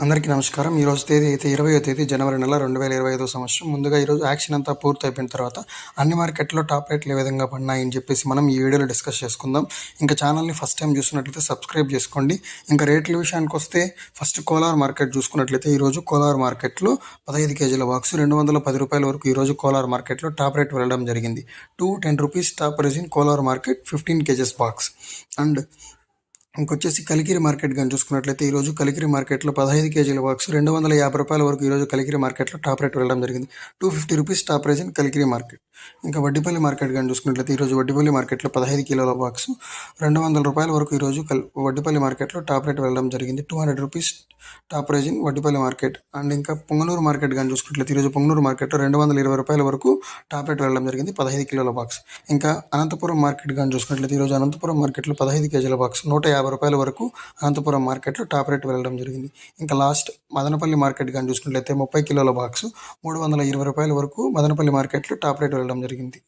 అందరికీ నమస్కారం. ఈరోజు తేదీ అయితే 20వ తేదీ జనవరి నెల 2025 సంవత్సరం. ముందుగా ఈరోజు యాక్షన్ అంతా పూర్తి అయిపోయిన తర్వాత అన్ని మార్కెట్లో టాప్ రేట్లు ఏ విధంగా పడినాయని చెప్పేసి మనం ఈ వీడియోలో డిస్కస్ చేసుకుందాం. ఇంకా ఛానల్ని ఫస్ట్ టైం చూసినట్లయితే సబ్స్క్రైబ్ చేసుకోండి. ఇంకా రేట్ల విషయానికి వస్తే ఫస్ట్ కోలార్ మార్కెట్ చూసుకున్నట్లయితే ఈరోజు కోలార్ మార్కెట్లో 15 కేజీల బాక్స్ ₹210 వరకు ఈరోజు కోలార్ మార్కెట్లో టాప్ రేట్ వెళ్ళడం జరిగింది. ₹210 top price in Kolar market 15 kgs box. And ఇంకొచ్చేసి కలికిరి మార్కెట్ కానీ చూసుకున్నట్లయితే ఈరోజు కలికిరి మార్కెట్లో 15 కేజీల బాక్స్ ₹250 వరకు ఈరోజు కలికిరి మార్కెట్లో టాప్ రేట్ వెళ్ళడం జరిగింది. ₹250 top price in Kalikiri market. ఇంకా వడ్డిపల్లి మార్కెట్ కానీ చూసుకున్నట్లయితే ఈరోజు వడ్డిపల్లి మార్కెట్లో 15 కిలోల బాక్స్ ₹200 వరకు ఈరోజు వడ్డిపల్లి మార్కెట్లో టాప్ రేట్ వెళ్ళడం జరిగింది. ₹200 top price in Vaddipalli market. And ఇంకా పొంగనూరు మార్కెట్ కానీ చూసుకున్నట్లయితే ఈరోజు పొంగనూరు మార్కెట్లో ₹220 వరకు టాప్ రేట్ వెళ్ళడం జరిగింది 15 కిలోల బాక్స్. ఇంకా అనంతపురం మార్కెట్ కానీ చూసుకున్నట్లయితే ఈరోజు అనంతపురం మార్కెట్లో 15 కేజీల బాక్స్ ₹150 వరకు అనంతపురం మార్కెట్లో టాప్ రేట్ వెళ్ళడం జరిగింది. ఇంకా లాస్ట్ మదనపల్లి మార్కెట్ కానీ చూసుకున్నట్లయితే 30 కిలోల బాక్స్ ₹320 వరకు మదనపల్లి మార్కెట్లో టాప్ రేట్ వెళ్ళడం జరిగింది.